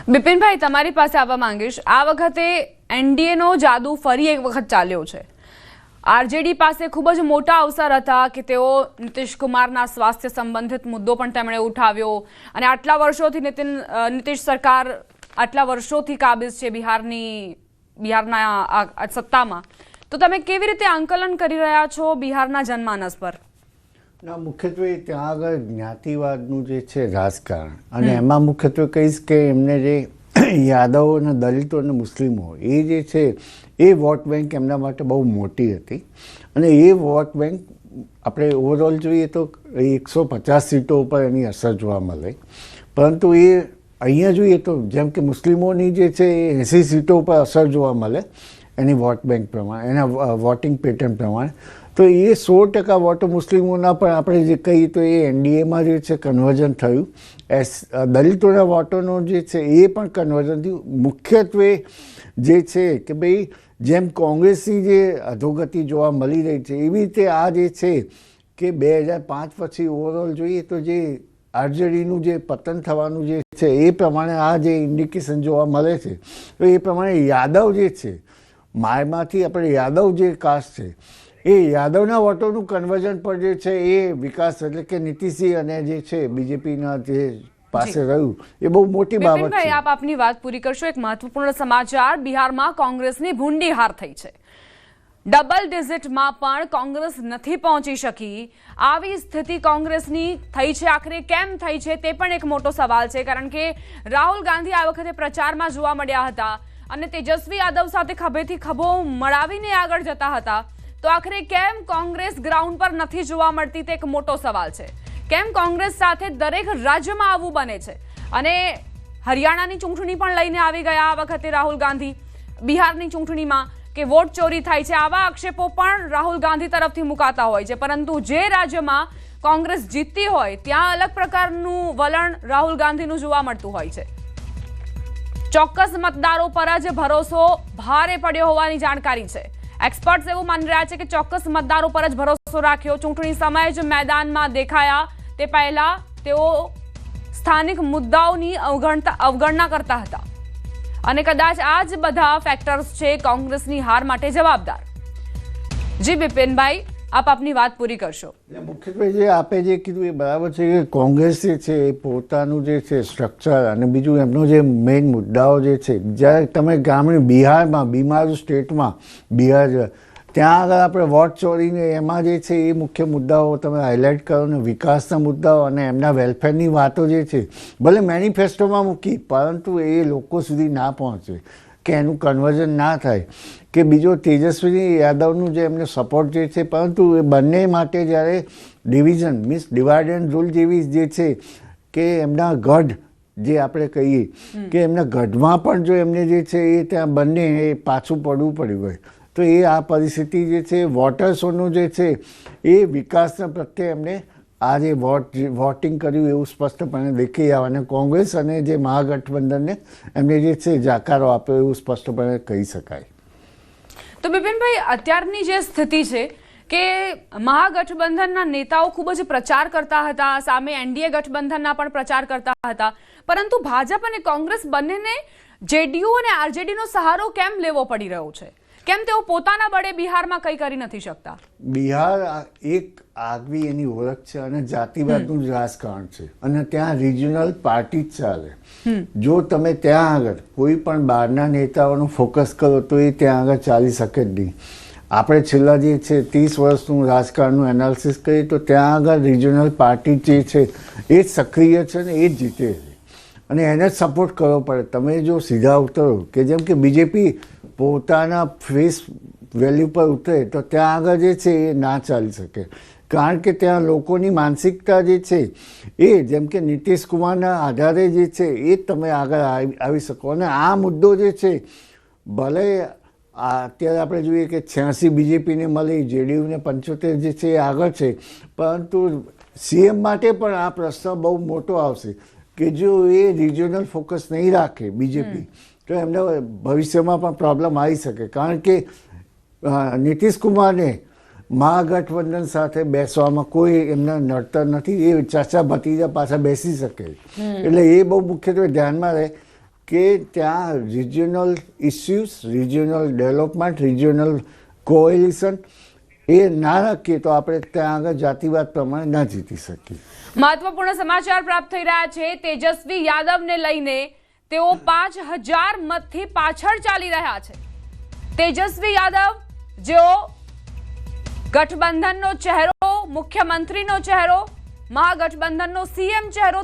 બિપિનભાઈ, તમારી પાસે આવવા માંગીશ. આ વખતે એનડીએનો જાદુ ફરી એક વખત ચાલ્યો છે. આરજેડી પાસે ખૂબ જ મોટા અવસર હતા કે તેઓ નીતિશ કુમારના સ્વાસ્થ્ય સંબંધિત મુદ્દો પણ તેમણે ઉઠાવ્યો અને આટલા વર્ષોથી નીતિશ સરકાર આટલા વર્ષોથી કાબિઝ છે બિહારના સત્તામાં. તો તમે કેવી રીતે આંકલન કરી રહ્યા છો બિહારના જનમાનસ પર? મુખ્યત્વે ત્યાં આગળ જ્ઞાતિવાદનું જે છે રાજકારણ, અને એમાં મુખ્યત્વે કહીશ કે એમને જે યાદવો અને દલિતો અને મુસ્લિમો એ જે છે એ વોટ બેંક એમના માટે બહુ મોટી હતી. અને એ વોટ બેંક આપણે ઓવરઓલ જોઈએ તો 150 સીટો ઉપર એની અસર જોવા મળે, પરંતુ એ અહીંયા જોઈએ તો જેમ કે મુસ્લિમોની જે છે એ 80 સીટો ઉપર અસર જોવા મળે એની વોટ બેંક પ્રમાણે, એના વોટિંગ પેટર્ન પ્રમાણે. તો એ 100% વોટો મુસ્લિમોના પણ આપણે જે કહીએ તો એ એનડીએમાં જે છે કન્વર્ઝન થયું. દલિતોના વોટોનો જે છે એ પણ કન્વર્ઝન થયું. મુખ્યત્વે જે છે કે ભાઈ જેમ કોંગ્રેસની જે અધોગતિ જોવા મળી રહી છે એવી રીતે આ જે છે કે 2005 પછી ઓવરઓલ જોઈએ તો જે આરજેડીનું જે પતન થવાનું જે છે એ પ્રમાણે આ જે ઇન્ડિકેશન જોવા મળે છે. તો એ પ્રમાણે યાદવ જે છે, માયમાંથી આપણે યાદવ જે કાસ્ટ છે એ યાદવના વોટોનું કન્વર્ઝન પર જે છે એ વિકાસ એટલે કે નીતિશજી અને જે છે બીજેપીના જે પાસે રહ્યું એ બહુ મોટી બાબત છે. આપ આપની વાત પૂરી કરશો. એક મહત્વપૂર્ણ સમાચાર, બિહારમાં કોંગ્રેસની ભૂંડી હાર થઈ છે. ડબલ ડિજિટમાં પણ કોંગ્રેસ નથી પહોંચી શકી. આવી સ્થિતિ કોંગ્રેસની થઈ છે. આખરે કેમ થઈ છે તે પણ એક મોટો સવાલ છે, કારણ કે રાહુલ ગાંધી આ વખતે પ્રચારમાં જોવા મળ્યા હતા અને તેજસ્વી યાદવ સાથે ખભેથી ખભો મળાવીને આગળ જતા હતા. તો આખરે કેમ કોંગ્રેસ ગ્રાઉન્ડ પર નથી જોવા મળતી તે એક મોટો સવાલ છે. કેમ કોંગ્રેસ સાથે દરેક રાજ્યમાં આવવું બને છે? અને હરિયાણાની ચૂંટણી પણ લઈને આવી ગયા આ વખતે રાહુલ ગાંધી. બિહારની ચૂંટણીમાં કે વોટ ચોરી થાય છે, આવા આક્ષેપો પણ રાહુલ ગાંધી તરફથી મુકાતા હોય છે, પરંતુ જે રાજ્યમાં કોંગ્રેસ જીતતી હોય ત્યાં અલગ પ્રકારનું વલણ રાહુલ ગાંધીનું જોવા મળતું હોય છે. ચોક્કસ મતદારો પર જ ભરોસો ભારે પડ્યો હોવાની જાણકારી છે. એક્સપર્ટ્સ એવું માની રહ્યા છે કે ચોક્કસ મતદારો પર જ ભરોસો રાખ્યો. ચૂંટણી સમયે જ મેદાનમાં દેખાયા તે પહેલા તેઓ સ્થાનિક મુદ્દાઓની અવગણના કરતા હતા અને કદાચ આ જ બધા ફેક્ટર્સ છે કોંગ્રેસની હાર માટે જવાબદાર. જી બિપિનભાઈ, આપ આપની વાત પૂરી કરશો. મુખ્યત્વે જે આપે જે કીધું એ બરાબર છે કે કોંગ્રેસ જે છે એ પોતાનું જે છે સ્ટ્રક્ચર અને બીજું એમનો જે મેઇન મુદ્દાઓ જે છે, જ્યારે તમે ગામની બિહારમાં, બીમાર સ્ટેટમાં બિહાર, ત્યાં આગળ આપણે વોટ ચોરીને એમાં જે છે એ મુખ્ય મુદ્દાઓ તમે હાઇલાઇટ કરો ને વિકાસના મુદ્દાઓ અને એમના વેલફેરની વાતો જે છે ભલે મેનિફેસ્ટોમાં મૂકી, પરંતુ એ લોકો સુધી ના પહોંચે કે એનું કન્વર્ઝન ના થાય. કે બીજો તેજસ્વી યાદવનું જે એમને સપોર્ટ જે છે, પરંતુ એ બંને માટે જ્યારે division means divide and rule જેવી જે છે કે એમના ગઢ જે આપણે કહીએ કે એમના ગઢમાં પણ જો એમને જે છે એ ત્યાં બંને એ પાછું પડવું પડ્યું હોય તો એ આ પરિસ્થિતિ જે છે વોટર્સોનું જે છે એ વિકાસના પ્રત્યે એમને આ જે વોટિંગ કર્યું એવું સ્પષ્ટપણે દેખાઈ આવે અને કોંગ્રેસ અને જે મહાગઠબંધનને એમને જે છે જાકારો આપ્યો એવું સ્પષ્ટપણે કહી શકાય. તો બિપિનભાઈ, અત્યારની જે સ્થિતિ છે કે મહાગઠબંધનના નેતાઓ ખૂબ જ પ્રચાર કરતા હતા, સામે એનડીએ ગઠબંધનના પણ પ્રચાર કરતા હતા, પરંતુ ભાજપ અને કોંગ્રેસ બંનેને જેડીયુ અને આરજેડીનો સહારો કેમ લેવો પડી રહ્યો છે? કેમ તેઓ પોતાના બળે બિહારમાં કંઈ કરી નથી શકતા? બિહાર એક આગવી એની ઓળખ છે અને જાતિવાદનું જ રાજકારણ છે અને ત્યાં રિજનલ પાર્ટી જ ચાલે. જો તમે ત્યાં આગળ કોઈ પણ બહારના નેતાઓનું ફોકસ કરો તો એ ત્યાં આગળ ચાલી શકે જ નહીં. આપણે છેલ્લા જે છે 30 વર્ષનું રાજકારણનું એનાલિસિસ કરીએ તો ત્યાં આગળ રિજનલ પાર્ટી જે છે એ જ સક્રિય છે ને એ જ જીતે છે અને એને જ સપોર્ટ કરવો પડે. તમે જો સીધા ઉતરો કે જેમ કે બીજેપી પોતાના ફેસ વેલ્યુ પર ઉતરે તો ત્યાં આગળ જે છે એ ના ચાલી શકે, કારણ કે ત્યાં લોકોની માનસિકતા જે છે એ જેમ કે નીતિશ કુમારના આધારે જે છે એ જ તમે આગળ આવી શકો. અને આ મુદ્દો જે છે ભલે અત્યારે આપણે જોઈએ કે 86 બીજેપીને મળી, જેડીયુને 75 જે છે એ આગળ છે, પરંતુ સીએમ માટે પણ આ પ્રશ્ન બહુ મોટો આવશે કે જો એ રિજનલ ફોકસ નહીં રાખે બીજેપી તો એમને ભવિષ્યમાં પણ પ્રોબ્લેમ આવી શકે, કારણ કે નીતિશ કુમારને મહાગઠબંધન સાથે બેસવામાં કોઈ એમના નડતર નથી. એ ચાચા ભતીજા પાછા બેસી શકે એટલે એ બહુ મુખ્યત્વે ધ્યાનમાં રહે કે ત્યાં regional issues, regional development, regional coalition એ ના રાખીએ તો આપણે ત્યાં આગળ જાતિવાદ પ્રમાણે ના જીતી શકીએ. મહત્વપૂર્ણ સમાચાર પ્રાપ્ત થઈ રહ્યા છે. તેજસ્વી યાદવને લઈને તેઓ 5000 મતથી પાછળ ચાલી રહ્યા છે. તેજસ્વી યાદવ જેઓ ગઠબંધનનો ચહેરો, મુખ્યમંત્રીનો ચહેરો, મહાગઠબંધનનો સીએમ ચહેરો